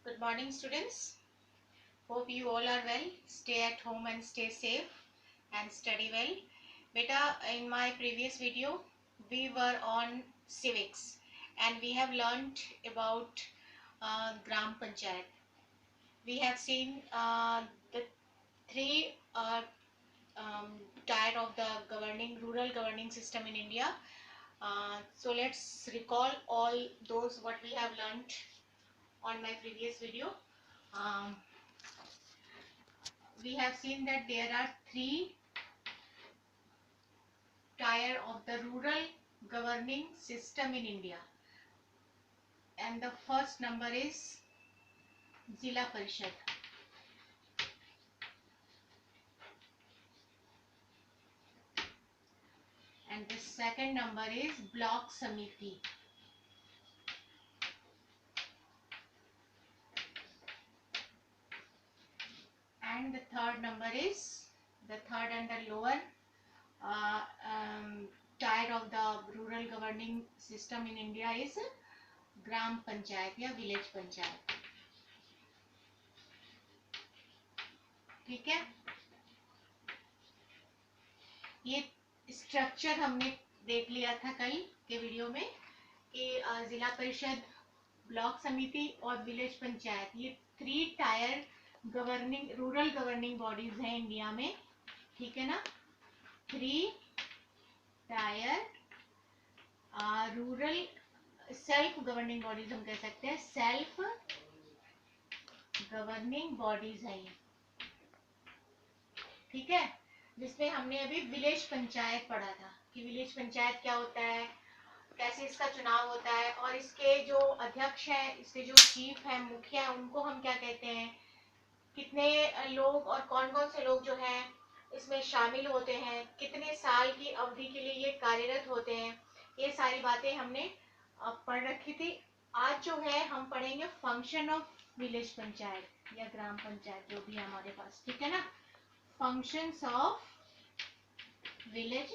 Good morning, students. Hope you all are well. Stay at home and stay safe and study well. Beta, in my previous video, we were on civics and we have learnt about Gram Panchayat. We have seen the three tier of the rural governing system in India. So let's recall all those what we have learnt on my previous video. Um, we have seen that there are three tier of the rural governing system in India, and the first number is Zilla Parishad, and the second number is Block Samiti, and the third number is the third and the lower uh, um, tier of the rural governing system in India is Gram Panchayat या Village Panchayat. ठीक है, ये structure हमने देख लिया था कल के वीडियो में कि जिला परिषद, ब्लॉक समिति और विलेज पंचायत ये three tier governing rural governing bodies हैं इंडिया में. ठीक है ना, three tier rural self governing bodies हम कह सकते हैं, सेल्फ गवर्निंग बॉडीज है ये. ठीक है, जिसमें हमने अभी विलेज पंचायत पढ़ा था कि विलेज पंचायत क्या होता है, कैसे इसका चुनाव होता है, और इसके जो अध्यक्ष हैं, इसके जो चीफ हैं, मुखिया हैं, उनको हम क्या कहते हैं, कितने लोग और कौन कौन से लोग जो हैं इसमें शामिल होते हैं, कितने साल की अवधि के लिए ये कार्यरत होते हैं, ये सारी बातें हमने पढ़ रखी थी. आज जो है हम पढ़ेंगे फंक्शन ऑफ विलेज पंचायत या ग्राम पंचायत, जो भी है हमारे पास. ठीक है ना, फंक्शंस ऑफ विलेज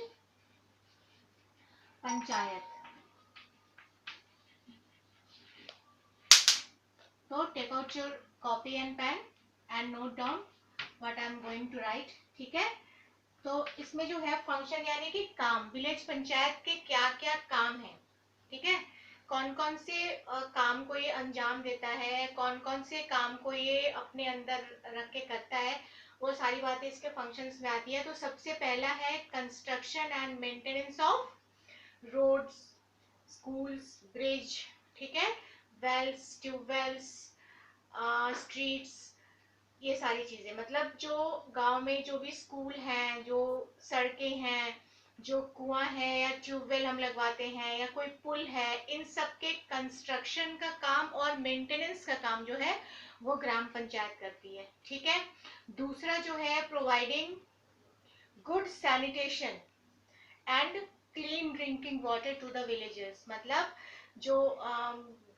पंचायत. तो take out your copy and pen and note down what I am going to write. ठीक है, तो इसमें जो है फंक्शन यानी कि काम, विलेज पंचायत के क्या क्या काम है. ठीक है, कौन कौन से काम को ये अंजाम देता है, कौन कौन से काम को ये अपने अंदर रख के करता है, वो सारी बातें इसके फंक्शंस में आती है. तो सबसे पहला है construction and maintenance of roads, schools, bridge. ठीक है, वेल्स, ट्यूबवेल्स, स्ट्रीट्स, ये सारी चीजें. मतलब जो गांव में जो भी स्कूल हैं, जो सड़कें हैं, जो कुआं है या ट्यूबवेल हम लगवाते हैं या कोई पुल है, इन सब के कंस्ट्रक्शन का काम और मेंटेनेंस का काम जो है वो ग्राम पंचायत करती है. ठीक है, दूसरा जो है providing good sanitation and clean drinking water to the villagers. मतलब जो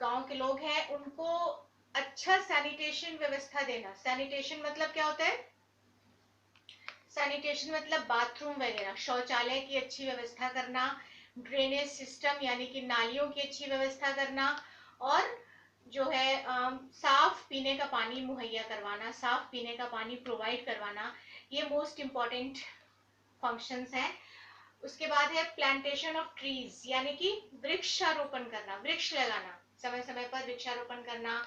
गांव के लोग हैं उनको अच्छा सैनिटेशन व्यवस्था देना. सैनिटेशन मतलब क्या होता है, सैनिटेशन मतलब बाथरूम वगैरह, शौचालय की अच्छी व्यवस्था करना, ड्रेनेज सिस्टम यानी कि नालियों की अच्छी व्यवस्था करना, और जो है साफ पीने का पानी मुहैया करवाना, साफ पीने का पानी प्रोवाइड करवाना. ये मोस्ट इम्पॉर्टेंट फंक्शंस हैं. उसके बाद है प्लांटेशन ऑफ ट्रीज यानी कि वृक्षारोपण करना, वृक्ष लगाना, समय समय पर वृक्षारोपण करना,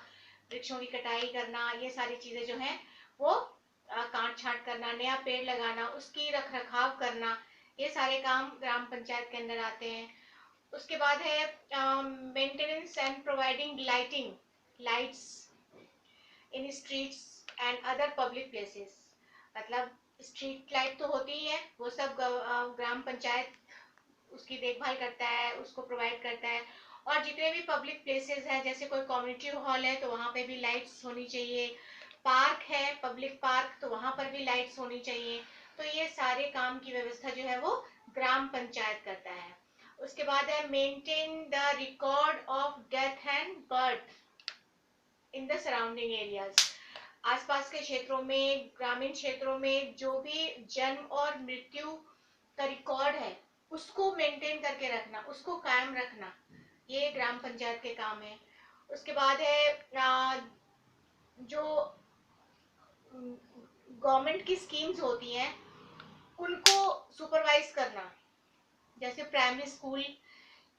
वृक्षों की कटाई करना, ये सारी चीजें जो हैं वो काट छांट करना, नया पेड़ लगाना, उसकी रख रखाव करना, ये सारे काम ग्राम पंचायत के अंदर आते हैं. उसके बाद है maintenance and providing lighting, lights in streets and other public places. मतलब स्ट्रीट लाइट तो होती ही है, वो सब ग्राम पंचायत उसकी देखभाल करता है, उसको प्रोवाइड करता है. और जितने भी पब्लिक प्लेसेस हैं, जैसे कोई कम्युनिटी हॉल है तो वहां पे भी लाइट्स होनी चाहिए, पार्क है, पब्लिक पार्क, तो वहां पर भी लाइट्स होनी चाहिए. तो ये सारे काम की व्यवस्था जो है वो ग्राम पंचायत करता है. उसके बाद है maintain the record of death and birth in the surrounding areas. आसपास के क्षेत्रों में, ग्रामीण क्षेत्रों में जो भी जन्म और मृत्यु का रिकॉर्ड है उसको मेंटेन करके रखना, उसको कायम रखना, ये ग्राम पंचायत के काम है. उसके बाद है गवर्नमेंट की स्कीम्स होती हैं उनको सुपरवाइज करना, जैसे प्राइमरी स्कूल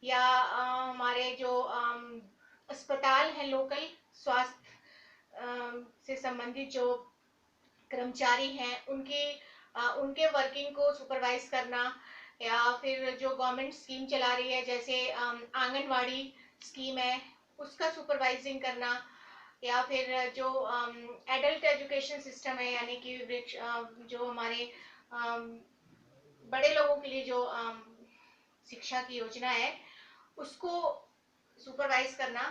या हमारे जो अस्पताल हैं, लोकल स्वास्थ्य से संबंधित जो कर्मचारी हैं उनके वर्किंग को सुपरवाइज करना, या फिर जो गवर्नमेंट स्कीम चला रही है जैसे आंगनवाड़ी स्कीम है उसका सुपरवाइजिंग करना, या फिर जो एडल्ट एजुकेशन सिस्टम है यानी कि जो हमारे बड़े लोगों के लिए जो शिक्षा की योजना है उसको सुपरवाइज करना,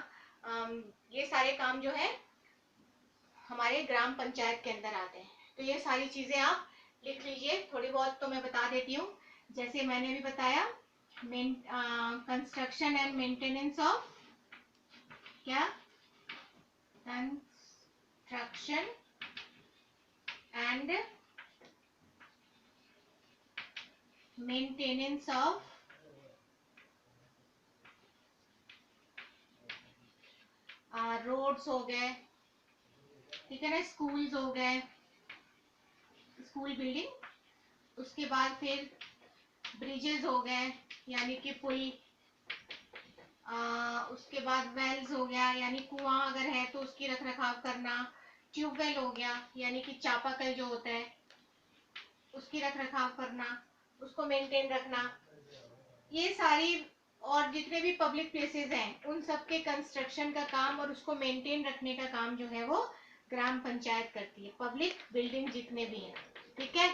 ये सारे काम जो है हमारे ग्राम पंचायत के अंदर आते हैं। तो ये सारी चीजें आप लिख लीजिए, थोड़ी बहुत तो मैं बता देती हूँ। जैसे मैंने भी बताया, कंस्ट्रक्शन एंड मेंटेनेंस ऑफ क्या, construction and maintenance of roads हो गए, ठीक है ना, स्कूल्स हो गए, स्कूल बिल्डिंग, उसके बाद फिर ब्रिजेस हो गए यानी कि पुल, उसके बाद वेल्स हो गया यानी कुआं अगर है तो उसकी रख रखाव करना, ट्यूबवेल हो गया यानी कि चापाकल जो होता है उसकी रख रखाव करना, उसको मेंटेन रखना, ये सारी और जितने भी पब्लिक प्लेसेस हैं उन सब के कंस्ट्रक्शन का काम और उसको मेंटेन रखने का काम जो है वो ग्राम पंचायत करती है, पब्लिक बिल्डिंग जितने भी हैं, ठीक है,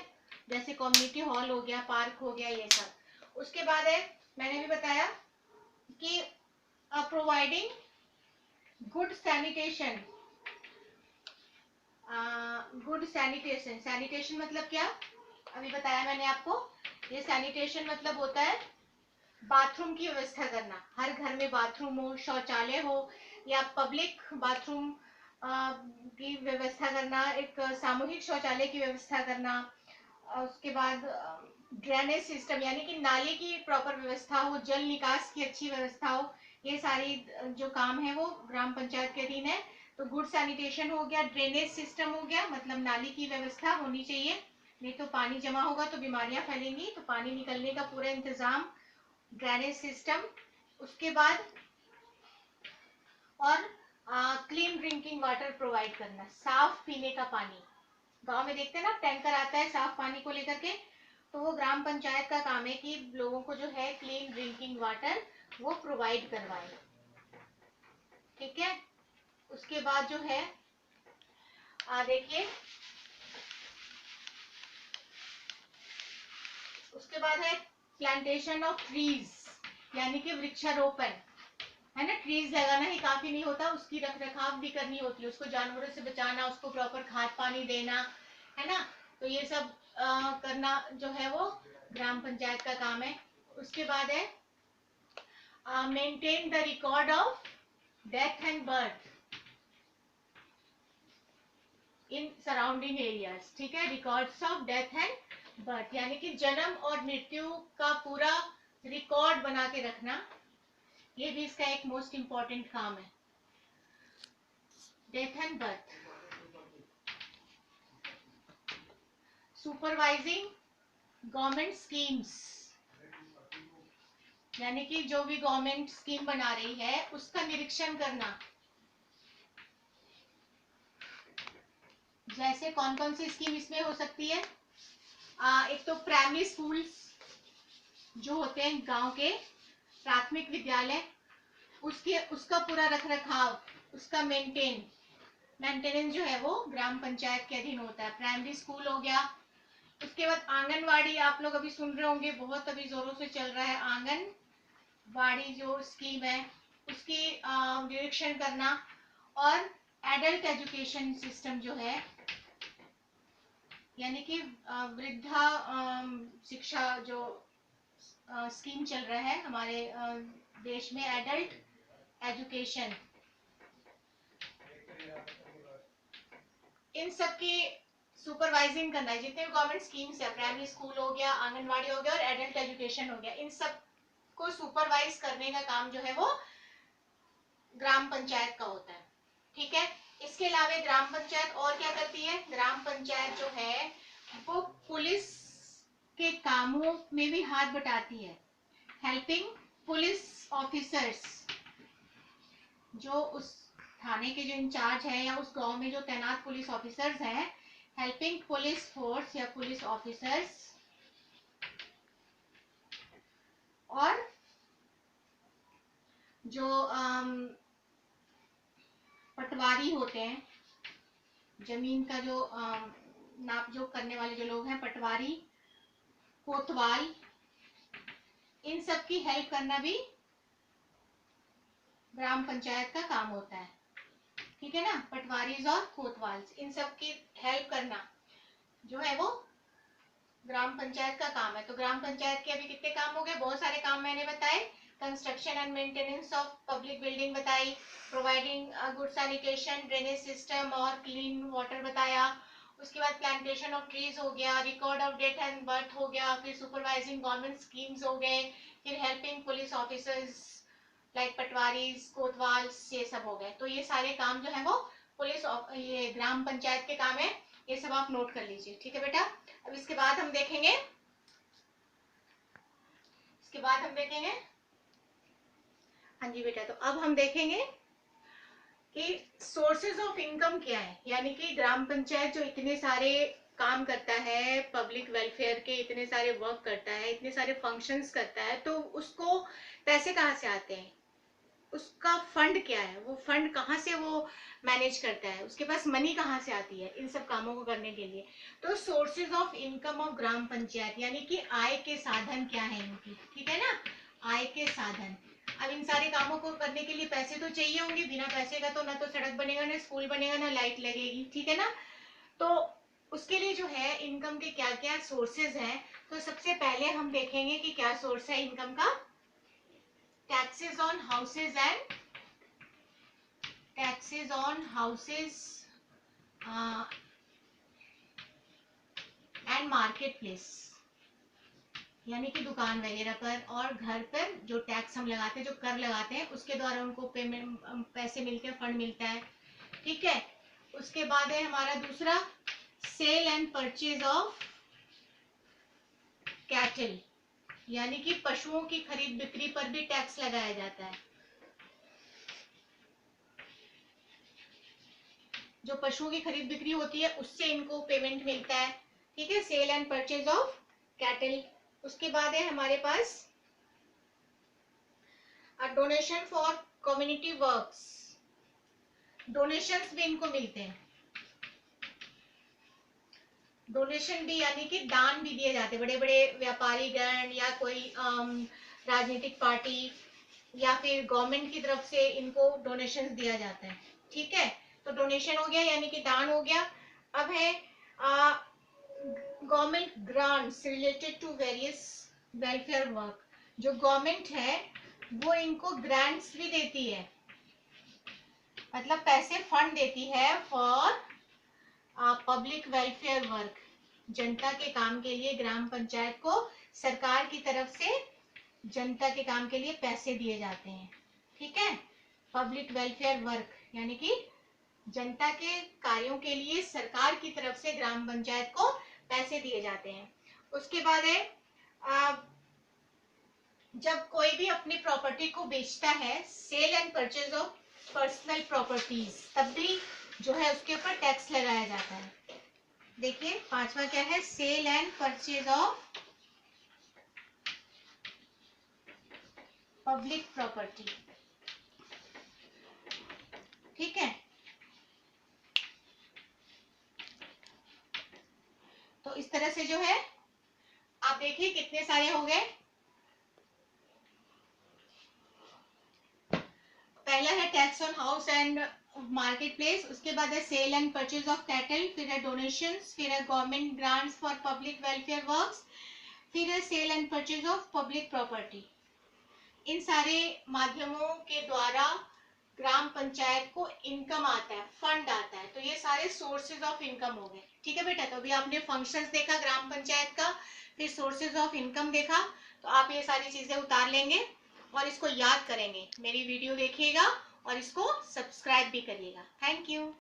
जैसे कम्युनिटी हॉल हो गया, पार्क हो गया, ये सब। उसके बाद है, मैंने भी बताया कि providing good sanitation, good sanitation, sanitation मतलब क्या, अभी बताया मैंने आपको, ये सैनिटेशन मतलब होता है बाथरूम की व्यवस्था करना, हर घर में बाथरूम हो, शौचालय हो या पब्लिक बाथरूम की व्यवस्था करना, एक सामूहिक शौचालय की व्यवस्था करना, उसके बाद ड्रेनेज सिस्टम यानी कि नाले की प्रॉपर व्यवस्था हो, जल निकास की अच्छी व्यवस्था हो, ये सारी जो काम है वो ग्राम पंचायत के अधीन है। तो गुड सैनिटेशन हो गया, ड्रेनेज सिस्टम हो गया, मतलब नाली की व्यवस्था होनी चाहिए, नहीं तो पानी जमा होगा तो बीमारियां फैलेंगी, तो पानी निकलने का पूरा इंतजाम, ड्रेनेज सिस्टम। उसके बाद और क्लीन ड्रिंकिंग वाटर प्रोवाइड करना, साफ पीने का पानी, गांव में देखते हैं ना टैंकर आता है साफ पानी को लेकर के, तो वो ग्राम पंचायत का काम है कि लोगों को जो है क्लीन ड्रिंकिंग वाटर वो प्रोवाइड करवाए, ठीक है। उसके बाद जो है देखिए, उसके बाद है प्लांटेशन ऑफ ट्रीज यानी कि वृक्षारोपण, है ना, ट्रीज लगाना ही काफी नहीं होता, उसकी रख रखाव भी करनी होती है, उसको जानवरों से बचाना, उसको प्रॉपर खाद पानी देना, है ना, तो ये सब करना जो है वो ग्राम पंचायत का काम है। उसके बाद है maintain the record of death and birth in surrounding areas, ठीक है, records of death and birth यानी कि जन्म और मृत्यु का पूरा रिकॉर्ड बना के रखना, ये भी इसका एक मोस्ट इंपॉर्टेंट काम है, death and birth. Supervising government schemes यानी कि जो भी गवर्नमेंट स्कीम बना रही है उसका निरीक्षण करना, जैसे कौन कौन सी स्कीम इसमें हो सकती है, एक तो प्राइमरी स्कूल्स जो होते हैं गांव के, प्राथमिक विद्यालय, उसका पूरा रख रखाव, उसका मेंटेनेंस जो है वो ग्राम पंचायत के अधीन होता है, प्राइमरी स्कूल हो गया। उसके बाद आंगनवाड़ी, आप लोग अभी सुन रहे होंगे, बहुत अभी जोरों से चल रहा है आंगनवाड़ी जो स्कीम है उसकी निरीक्षण करना, और एडल्ट एजुकेशन सिस्टम जो है यानी कि वृद्धा शिक्षा जो स्कीम चल रहा है हमारे देश में, एडल्ट एजुकेशन, इन सब की सुपरवाइजिंग करना है, जितने भी गवर्नमेंट स्कीम्स है, प्राइमरी स्कूल हो गया, आंगनवाड़ी हो गया और एडल्ट एजुकेशन हो गया, इन सब को सुपरवाइज करने का काम जो है वो ग्राम पंचायत का होता है, ठीक है। इसके अलावा अलावा ग्राम पंचायत और क्या करती है? ग्राम पंचायत जो है वो पुलिस के कामों में भी हाथ बटाती है। हेल्पिंग पुलिस ऑफिसर्स, जो उस थाने के जो इंचार्ज है या उस गांव में जो तैनात पुलिस ऑफिसर्स हैं, हेल्पिंग पुलिस फोर्स या पुलिस ऑफिसर्स, और जो पटवारी होते हैं, जमीन का जो नाप जोख करने वाले जो लोग हैं, पटवारी, कोतवाल, इन सब की हेल्प करना भी ग्राम पंचायत का काम होता है। ठीक है ना, पटवारीज और कोतवाल, इन सब की हेल्प करना जो है वो ग्राम पंचायत का काम है। तो ग्राम पंचायत के अभी कितने काम हो गए? बहुत सारे काम मैंने बताए। Construction and maintenance of public building बताई, providing good sanitation, drainage system और क्लीन वाटर बताया। उसके बाद प्लांटेशन ऑफ ट्रीज हो गया, record of death and birth हो गया, फिर सुपरवाइजिंग गवर्नमेंट स्कीम्स हो गए, फिर helping police officers like patwaris, kotwal, ये सब हो गए। तो ये सारे काम जो है वो पुलिस ये ग्राम पंचायत के काम है। ये सब आप नोट कर लीजिए। ठीक है बेटा। अब इसके बाद हम देखेंगे हाँ जी बेटा, तो अब हम देखेंगे कि सोर्सेज ऑफ इनकम क्या है। यानी कि ग्राम पंचायत जो इतने सारे काम करता है, पब्लिक वेलफेयर के इतने सारे वर्क करता है, इतने सारे फंक्शंस करता है, तो उसको पैसे कहाँ से आते हैं? उसका फंड क्या है? वो फंड कहाँ से वो मैनेज करता है? उसके पास मनी कहाँ से आती है इन सब कामों को करने के लिए? तो sources of income of gram panchayat, यानी कि आय के साधन क्या है इनकी। ठीक है ना, आय के साधन। अब इन सारे कामों को करने के लिए पैसे तो चाहिए होंगे। बिना पैसे का तो ना तो सड़क बनेगा, ना स्कूल बनेगा, ना लाइट लगेगी। ठीक है ना, तो उसके लिए जो है इनकम के क्या क्या सोर्सेज हैं। तो सबसे पहले हम देखेंगे कि क्या सोर्स है इनकम का। Taxes on houses and market place, यानी कि दुकान वगैरह पर और घर पर जो टैक्स हम लगाते हैं, जो कर लगाते हैं, उसके द्वारा उनको पेमेंट पैसे मिलते हैं, फंड मिलता है। ठीक है। उसके बाद है हमारा दूसरा, sale and purchase of cattle, यानी कि पशुओं की खरीद बिक्री पर भी टैक्स लगाया जाता है। जो पशुओं की खरीद बिक्री होती है उससे इनको पेमेंट मिलता है। ठीक है, sale and purchase of cattle. उसके बाद है हमारे पास donation for community works, donations भी इनको मिलते हैं। डोनेशन भी यानी कि दान भी दिए जाते हैं। बड़े बड़े व्यापारी गण या कोई राजनीतिक पार्टी या फिर गवर्नमेंट की तरफ से इनको डोनेशन दिया जाता है। ठीक है, तो डोनेशन हो गया यानी कि दान हो गया। अब है government grants related to various welfare work. जो गवर्नमेंट है वो इनको ग्रांट्स भी देती है, मतलब पैसे फंड देती है फॉर पब्लिक वेलफेयर वर्क। जनता के काम के लिए ग्राम पंचायत को सरकार की तरफ से जनता के काम के लिए पैसे दिए जाते हैं। ठीक है, पब्लिक वेलफेयर वर्क यानी कि जनता के कार्यों के लिए सरकार की तरफ से ग्राम पंचायत को पैसे दिए जाते हैं। उसके बाद है जब कोई भी अपनी प्रॉपर्टी को बेचता है, sale and purchase of personal properties, तब भी जो है उसके ऊपर टैक्स लगाया जाता है। देखिए पांचवा क्या है, sale and purchase of public property. ठीक है, तो इस तरह से जो है आप देखिए कितने सारे हो गए। पहला है tax on house and market place, उसके बाद है sale and purchase of cattle, फिर है डोनेशंस, फिर है government grants for public welfare works, फिर है sale and purchase of public property. इन सारे माध्यमों के द्वारा ग्राम पंचायत को इनकम आता है, फंड आता है। तो ये सारे सोर्सेज ऑफ इनकम हो गए। ठीक है बेटा, तो अभी आपने फंक्शंस देखा ग्राम पंचायत का, फिर सोर्सेज ऑफ इनकम देखा, तो आप ये सारी चीजें उतार लेंगे और इसको याद करेंगे। मेरी वीडियो देखिएगा और इसको सब्सक्राइब भी करिएगा। Thank you.